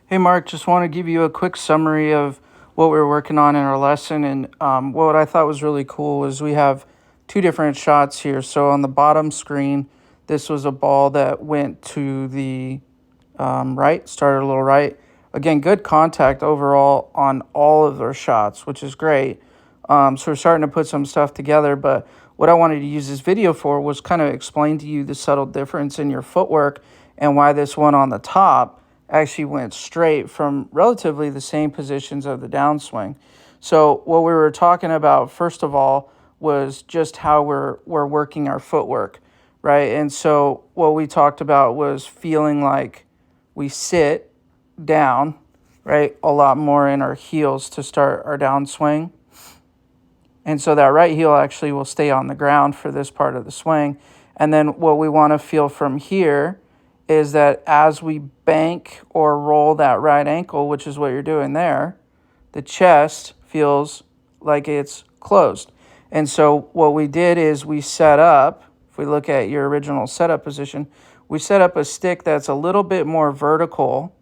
Hey Mark, just want to give you a quick summary of what we were working on in our lesson. And what I thought was really cool was we have two different shots here. So on the bottom screen, this was a ball that went to the right, started a little right. Again, good contact overall on all of their shots, which is great. So we're starting to put some stuff together. But what I wanted to use this video for was kind of explain to you the subtle difference in your footwork and why this one on the top actually went straight from relatively the same positions of the downswing. So what we were talking about, first of all, was just how we're working our footwork, right? And so what we talked about was feeling like we sit down, right, a lot more in our heels to start our downswing. And so that right heel actually will stay on the ground for this part of the swing. And then what we want to feel from here is that as we bank or roll that right ankle, which is what you're doing there, the chest feels like it's closed. And so what we did is we set up, if we look at your original setup position, we set up a stick that's a little bit more vertical,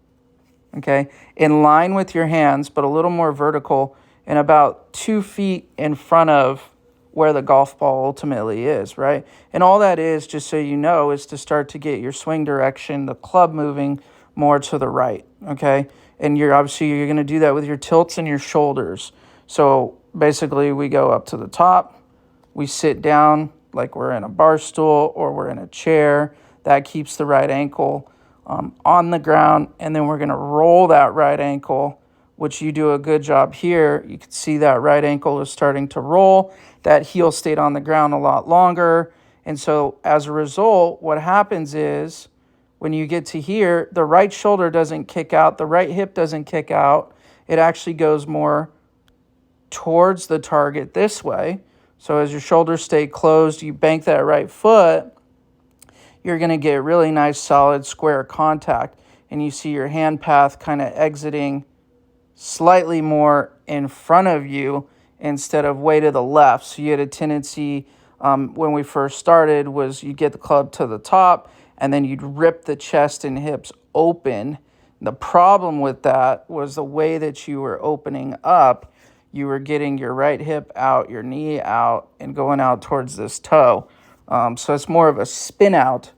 okay, in line with your hands, but a little more vertical and about 2 feet in front of where the golf ball ultimately is, right? And all that is, just so you know, is to start to get your swing direction, the club moving more to the right, okay? And you're going to do that with your tilts and your shoulders. So basically we go up to the top, we sit down like we're in a bar stool or we're in a chair. That keeps the right ankle on the ground, and then we're going to roll that right ankle, which you do a good job here. You can see that right ankle is starting to roll. That heel stayed on the ground a lot longer. And so as a result, what happens is when you get to here, the right shoulder doesn't kick out, the right hip doesn't kick out. It actually goes more towards the target this way. So as your shoulders stay closed, you bank that right foot, you're going to get really nice, solid, square contact. And you see your hand path kind of exiting slightly more in front of you instead of way to the left. So you had a tendency when we first started was you get the club to the top and then you'd rip the chest and hips open. The problem with that was the way that you were opening up, you were getting your right hip out, your knee out, and going out towards this toe. So it's more of a spin out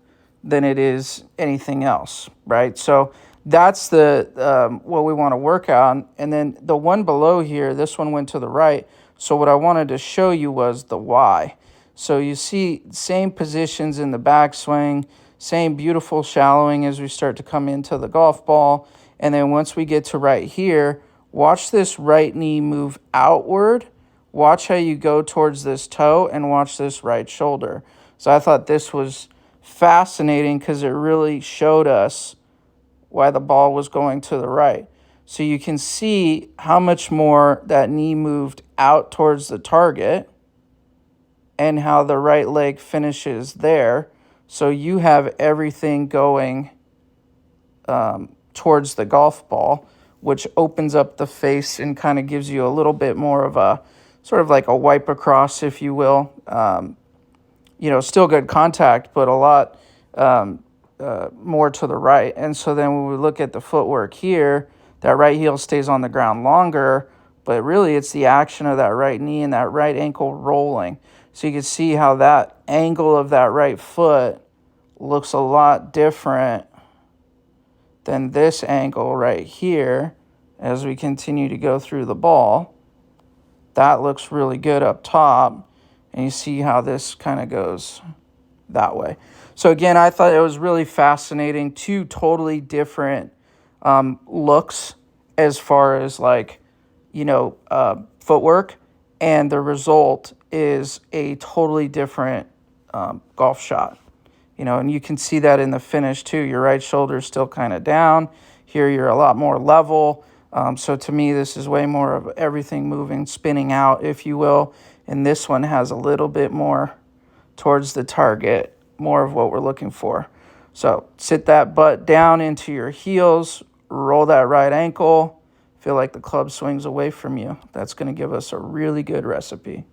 than it is anything else, right? So that's the what we want to work on. And then the one below here, this one went to the right. So what I wanted to show you was the Y. So you see same positions in the backswing, same beautiful shallowing as we start to come into the golf ball. And then once we get to right here, watch this right knee move outward. Watch how you go towards this toe and watch this right shoulder. So I thought this was fascinating because it really showed us why the ball was going to the right. So you can see how much more that knee moved out towards the target and how the right leg finishes there. So you have everything going towards the golf ball, which opens up the face and kind of gives you a little bit more of a sort of like a wipe across, if you will. Still good contact, but a lot more to the right. And so then when we look at the footwork here, that right heel stays on the ground longer, but really it's the action of that right knee and that right ankle rolling. So you can see how that angle of that right foot looks a lot different than this angle right here as we continue to go through the ball. That looks really good up top, and you see how this kind of goes that way. So again, I thought it was really fascinating. Two totally different looks as far as footwork, and the result is a totally different golf shot. And you can see that in the finish too. Your right shoulder is still kind of down. Here you're a lot more level. So to me, this is way more of everything moving, spinning out, if you will. And this one has a little bit more towards the target, more of what we're looking for. So sit that butt down into your heels, roll that right ankle, feel like the club swings away from you. That's going to give us a really good recipe.